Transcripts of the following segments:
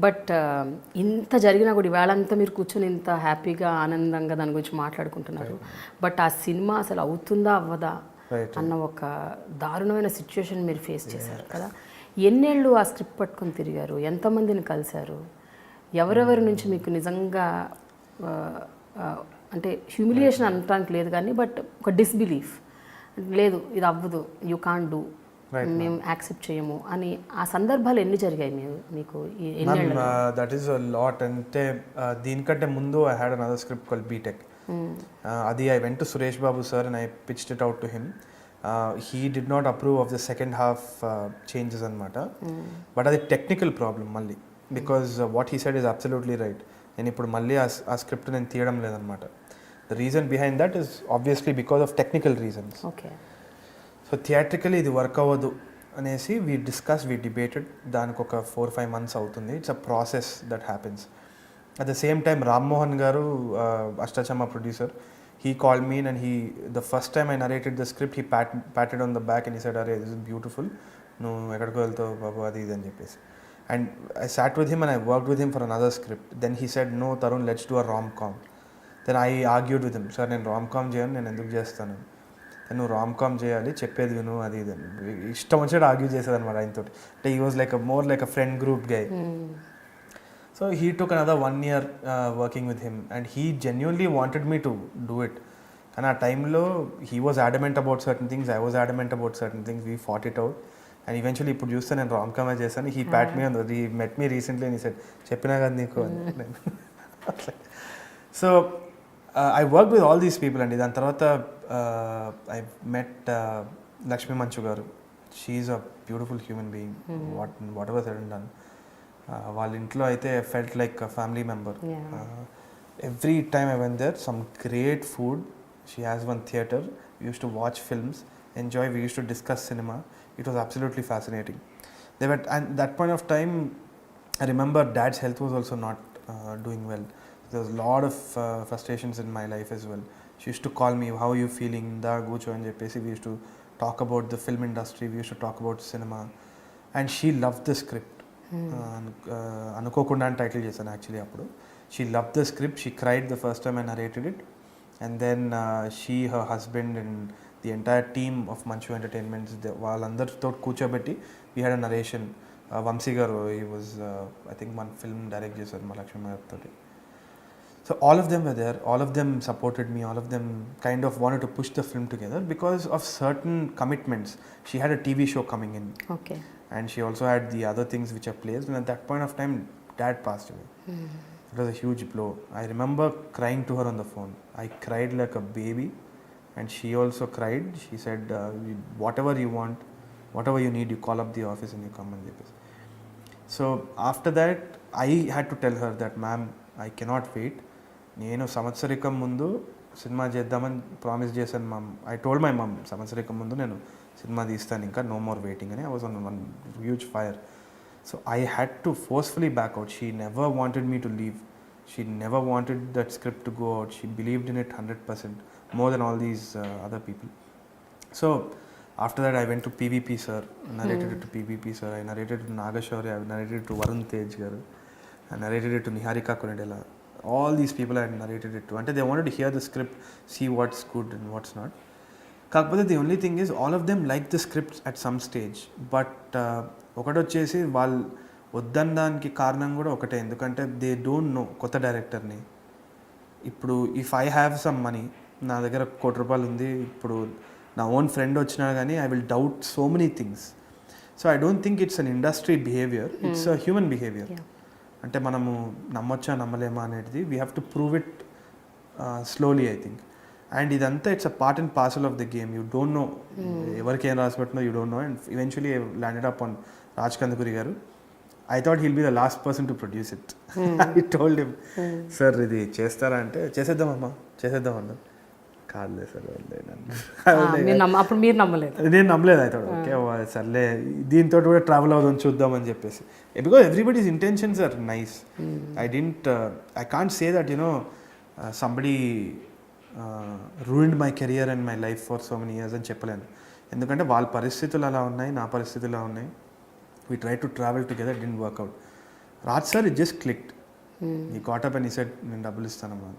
But ఇంత జరిగినా కూడా ఇవాళంతా మీరు కూర్చొని ఇంత హ్యాపీగా ఆనందంగా దాని గురించి మాట్లాడుకుంటున్నారు. బట్ ఆ సినిమా అసలు అవుతుందా అవ్వదా అన్న ఒక దారుణమైన సిచ్యువేషన్ మీరు ఫేస్ చేశారు కదా. ఎన్నేళ్ళు ఆ స్క్రిప్ట్ పట్టుకొని తిరిగారు, ఎంతమందిని కలిశారు, ఎవరెవరి నుంచి మీకు నిజంగా అంటే హ్యూమిలియేషన్ అనటానికి లేదు కానీ బట్ ఒక డిస్బిలీఫ్, లేదు ఇది అవ్వదు, యూ కాంట్ డూ, మేము యాక్సెప్ట్ చేయము అని ఆ సందర్భాలు ఎన్ని జరిగాయి మీకు? That is a lot. అంటే దీనికంటే ముందు I had another script called BTech. అది I went to Suresh Babu sir and I pitched it out to him. He did not approve of the second half changes అనమాట. బట్ అది technical problem మళ్ళీ, because what he said is absolutely right. నేను ఇప్పుడు మళ్ళీ ఆ script నేను తీయడం లేదనమాట. The reason behind that is obviously because of technical reasons. Okay. So theatrically ఇది వర్క్ అవ్వదు అనేసి వీ డిబేటెడ్. దానికి ఒక 4-5 months అవుతుంది. It's a process that happens. At the same time Rammohan garu, Ashta Chamma producer, he called me and the first time I narrated the script, he patted on the back and he said, "Arey, this is beautiful. No, ekkadiko veltavo babu adi idi ani cheppesi." And I sat with him and I worked with him for another script. Then he said, "No, Tharun, let's do a rom-com." Then I argued with him, "Sir, నేను rom-com చేయను, నేను ఎందుకు చేస్తాను? నువ్వు rom-com చేయాలి, చెప్పేది విను అది ఇది అని." ఇష్టం వచ్చేది ఆర్గ్యూ చేసేదన్నమాట ఆయనతో. అంటే he was like more like a friend group guy. So he took another 1 year working with him and he genuinely wanted me to do it. And at time lo, he was adamant about certain things, I was adamant about certain things, we fought it out. And eventually ఇప్పుడు చూస్తే నేను rom-com చేశాను. He pat me on the, he met me recently and he said, చెప్పినా కదా నీకు అని. So I worked with all these people and దాని తర్వాత I met Laxmi Manchu garu. She is a beautiful human being. Whatever said and done, వాళ్ళ ఇంట్లో అయితే felt like a family member. Every time I went there, some great food. She has one theatre, we use to watch films, enjoy, we use to discuss cinema. It was absolutely fascinating. They were, and that point of time I remember dad's health was also not doing well. There was lot of frustrations in my life as well. She use to call me, how you feeling, దా కూర్చో అని చెప్పేసి we use to talk about the film industry, we use to talk about cinema. And she love the script. అనుకోకుండా title చేశాను actually అప్పుడు. She love the script, she cried the first time I narrated it. And then she, her husband and the entire team of Manchu entertainments, వాళ్ళందరితో కూర్చోబెట్టి we had a narration. Vamsi garu, he was I think మన film direct చేశారు మా లక్ష్మీ గారితో. So all of them were there, all of them supported me, all of them kind of wanted to push the film together because of certain commitments. She had a TV show coming in. Okay. And she also had the other things which are placed, and at that point of time dad passed away. It was a huge blow. I remember crying to her on the phone. I cried like a baby and she also cried. She said, whatever you want, whatever you need, you call up the office and you come and do this. So after that I had to tell her that, ma'am, I cannot wait. నేను సంవత్సరికం ముందు cinema చేద్దామని promise చేశాను మమ్. I told my మమ్, సంవత్సరికం ముందు నేను cinema తీస్తాను, ఇంకా no more waiting అని. I was on one huge fire. So I had to forcefully back out. She never wanted me to leave. She never wanted that script to go out. She believed in it 100%, more than all these other people. So after that I went to PVP sir, narrated it to PVP sir, I narrated it to Nagashauri, I narrated it to Varun Tej garu, I narrated it to Niharika Konedela. All these people I had narrated it to. Ante they wanted to hear the script, see what's good and what's not. Kakapothe the only thing is all of them liked the script at some stage, but ఒకటి వచ్చేసి వాళ్ళు వద్దనడానికి కారణం కూడా ఒకటే. ఎందుకంటే they don't know కొత్త డైరెక్టర్ని. ఇప్పుడు if I have some money, నా దగ్గర ₹1 కోటి ఉంది, ఇప్పుడు నా ఓన్ ఫ్రెండ్ వచ్చినా కానీ I will doubt so many things. So I don't think it's an industry behaviour, it's a human behaviour. అంటే మనము నమ్మొచ్చా నమ్మలేమా అనేది we have to prove it slowly I think. And ఇదంతా it's a part and parcel of the game. You don't know ఎవరికి ఏం రాసి పెట్టినో, you don't know. And eventually I landed up on Raj Kandukuri garu. I thought he'll be the last person to produce it. I told him, sir ఇది చేస్తారా అంటే, చేసేద్దామమ్మా చేసేద్దాం అన్నా. కాదులే సార్, అప్పుడు మీరు నమ్మలేదు, నేను నమ్మలేదు. అయితే ఓకే సర్లే దీంతో కూడా ట్రావెల్ అవుదాం చూద్దామని చెప్పేసి. Because everybody's intentions are nice. I can't say that somebody ruined my career and my life for so many years అని చెప్పలేను. ఎందుకంటే వాళ్ళ పరిస్థితులు అలా ఉన్నాయి, నా పరిస్థితులు అలా ఉన్నాయి. We try to travel together, didn't work out. Raj sir it just clicked. ఈ కాటప్ అని సెట్ నేను డబ్బులు ఇస్తానమ్మా.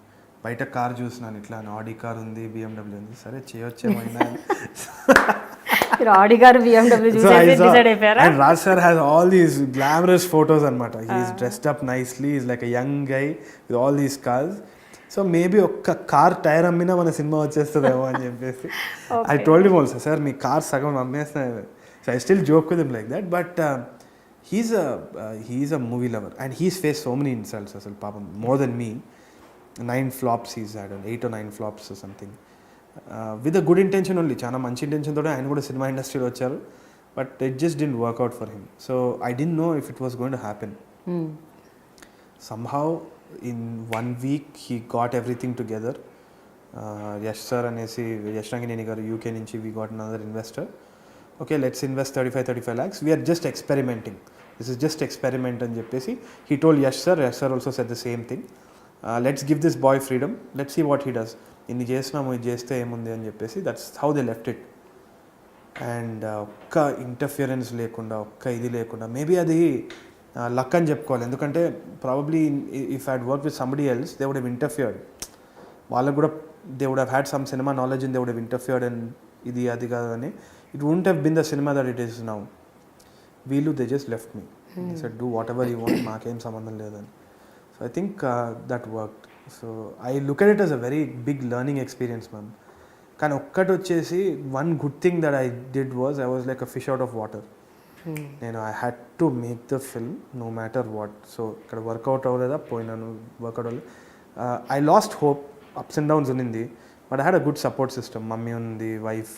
బయట కార్ చూసినాను ఇట్లా, ఆడి కార్ ఉంది, BMW ఉంది, సరే చేయొచ్చేమైనా. ఆడి గారు BMW చూసేసి డిసైడ్ అయిపోయారా? And Raj sir has all these glamorous photos anamata. He is dressed up nicely. He's like a young guy with all these cars. So maybe ఒక్క car tyre అమ్మినా మన cinema వచ్చేస్తుందేమో అని చెప్పేసి I told him also, sir me car సగం అమ్మేస్తా. So I still joke with him like that, but he's a movie lover and he's faced so many insults అసలు పాపం, more than me. 9 flops he's had, 8 or 9 flops or something. With a good intention only, చాలా మంచి intention తోనే ఆయన కూడా cinema ఇండస్ట్రీలో వచ్చారు, but it just didn't work out for him. So I didn't know if it was going to happen. Somehow in 1 week he got everything together. Yash sir అనేసి, Yash Rangineni garu UK నుంచి, we got another investor. Okay let's invest 35 lakhs, we're just experimenting, this is just experiment అని చెప్పేసి he told Yash sir. Yash sir also said the same thing, let's give this boy freedom, let's see what he does. ఇన్ని చేసినాము, ఇది చేస్తే ఏముంది అని చెప్పేసి that's how they left it. And ఒక్క ఇంటర్ఫియరెన్స్ లేకుండా, ఒక్క ఇది లేకుండా, మేబీ అది లక్ అని చెప్పుకోవాలి. ఎందుకంటే probably if I work with somebody else they would have interfered. వాళ్ళకు కూడా they would have had some cinema knowledge and they would have interfered and ఇది అది కాదని it won't have been the cinema that it is now. వీళ్ళు they just left me, said do whatever you want, మాకేం సంబంధం లేదని. So I think that worked. So I look at it as a very big learning experience, man. కానీ ఒక్కటి వచ్చేసి, one good thing that I did was I was like a fish out of water. నేను I had to make the film no matter what. So ఇక్కడ work out అవ్వలేదా, పోయినాను, work out అవ్వలేదు. I lost hope, ups and downs ఉన్నింది, but I had a good support system. Mummy ఉంది, wife.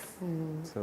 So